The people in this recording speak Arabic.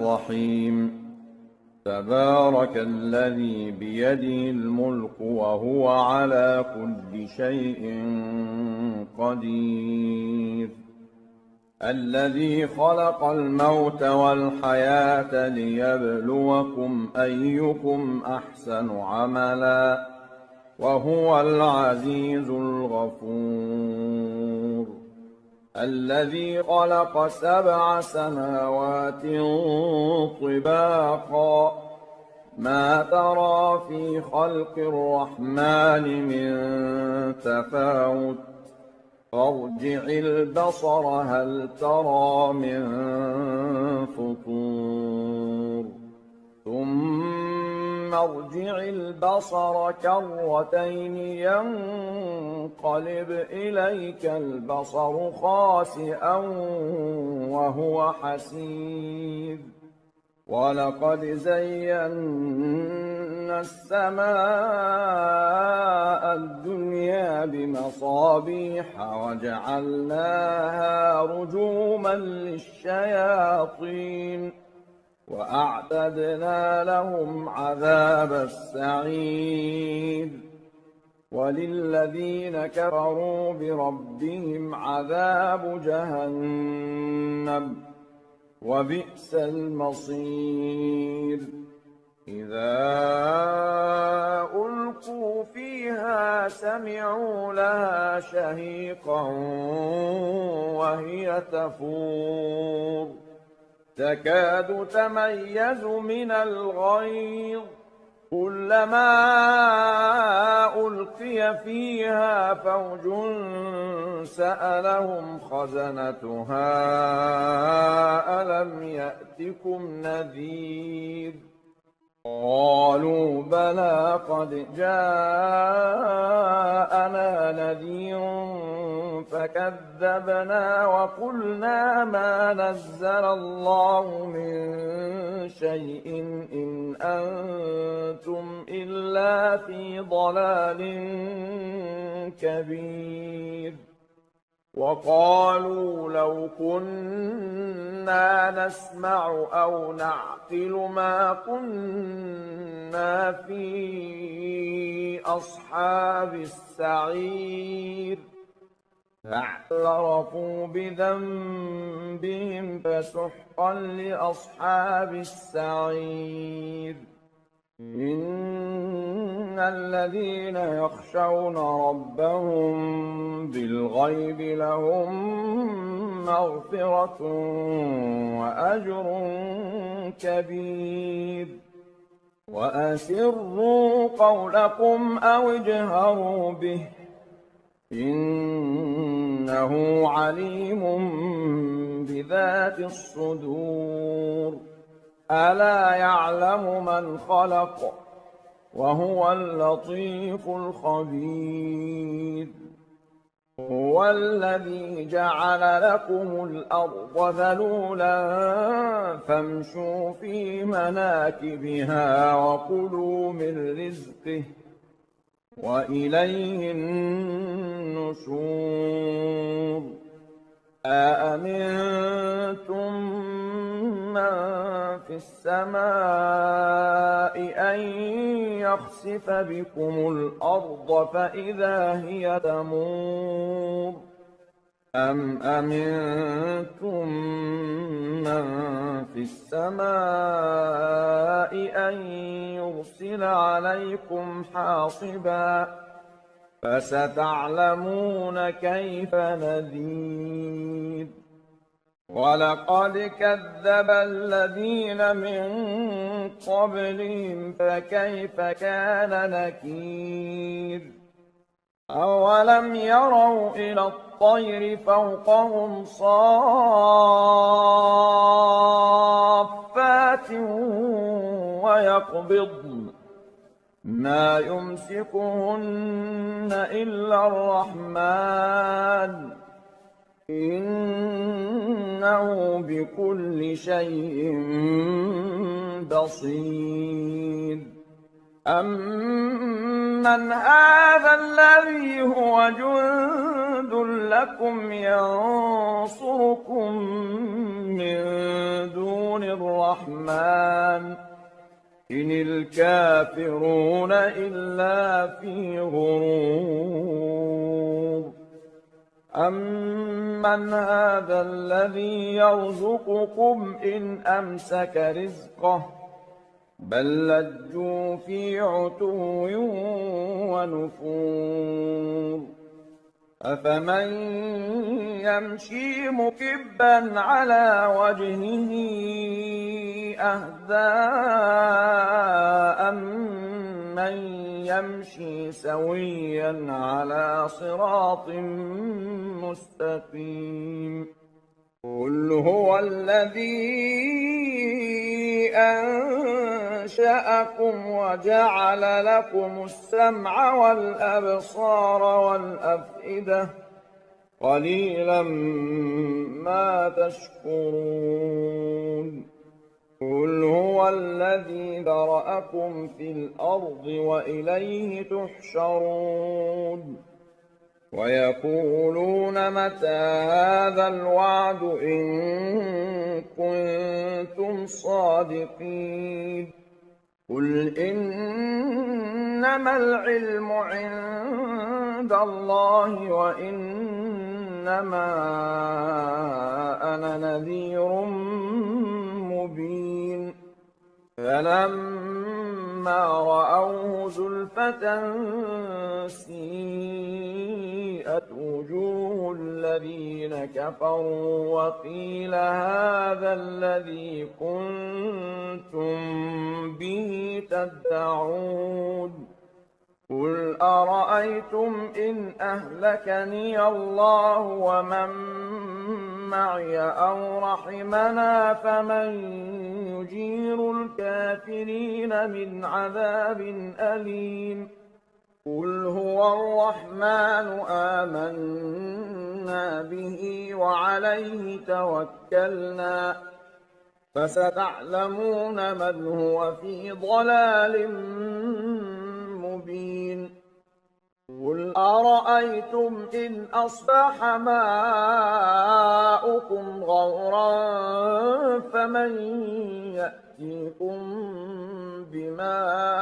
الرحيم تبارك الذي بيده الملك وهو على كل شيء قدير الذي خلق الموت والحياة ليبلوكم أيكم أحسن عملا وهو العزيز الغفور الذي خلق 7 سماوات طباقا ما ترى في خلق الرحمن من تفاوت فارجع البصر هل ترى من فطور ثم ارجع البصر كرتين ينقلب إليك البصر خاسئا وهو حسير ولقد زينا السماء الدنيا بمصابيح وجعلناها رجوما للشياطين وأعتدنا لهم عذاب السعير وللذين كفروا بربهم عذاب جهنم وبئس المصير إذا ألقوا فيها سمعوا لها شهيقا وهي تفور تكاد تميز من الغيظ كلما ألقي فيها فوج سألهم خزنتها ألم يأتكم نذير قالوا بلى قد جاءنا نذير فكذبنا وقلنا ما نزل الله من شيء إن أنتم إلا في ضلال كبير وقالوا لو كنا نسمع أو نعقل ما كنا في أصحاب السعير فاعترفوا بذنبهم فسحقا لأصحاب السعير إن الذين يخشون ربهم بالغيب لهم مغفرة وأجر كبير وأسروا قولكم أو اجهروا به إنه عليم بذات الصدور ألا يعلم من خلق وهو اللطيف الخبير هو الذي جعل لكم الأرض ذلولا فامشوا في مناكبها وكلوا من رزقه وإليه النشور أأمنتم من في السماء أن يخسف بكم الأرض فإذا هي تمور أم أمنتم من في السماء أن يرسل عليكم حاصبا فستعلمون كيف نذير ولقد كذب الذين من قبلهم فكيف كان نكير أولم يروا إلى الطير فوقهم صافات ويقبضن ما يمسكهن إلا الرحمن إنه بكل شيء بصير أمن هذا الذي هو جند لكم ينصركم من دون الرحمن إن الكافرون إلا في غرور أمن هذا الذي يرزقكم إن أمسك رزقه بل لجوا في عتو ونفور أفمن يمشي مكبا على وجهه أهدى أمن يمشي سويا على صراط مستقيم قل هو الذي أنشأكم وجعل لكم السمع والأبصار والأفئدة قليلا ما تشكرون قل هو الذي ذرأكم في الأرض وإليه تحشرون ويقولون متى هذا الوعد إن كنتم صادقين قل إنما العلم عند الله وإنما أنا نذير مبين فلما رأوه زلفة سيئت وجوه الذين كفروا وقيل هذا الذي كنتم به تدعون قل أرأيتم إن أهلكني الله ومن معي أو رحمنا فمن يجير الكافرين من عذاب أليم قل هو الرحمن آمنا به وعليه توكلنا فستعلمون من هو في ضلال مبين قل أرأيتم إن أصبح ماؤكم غورا فمن يأتيكم بماء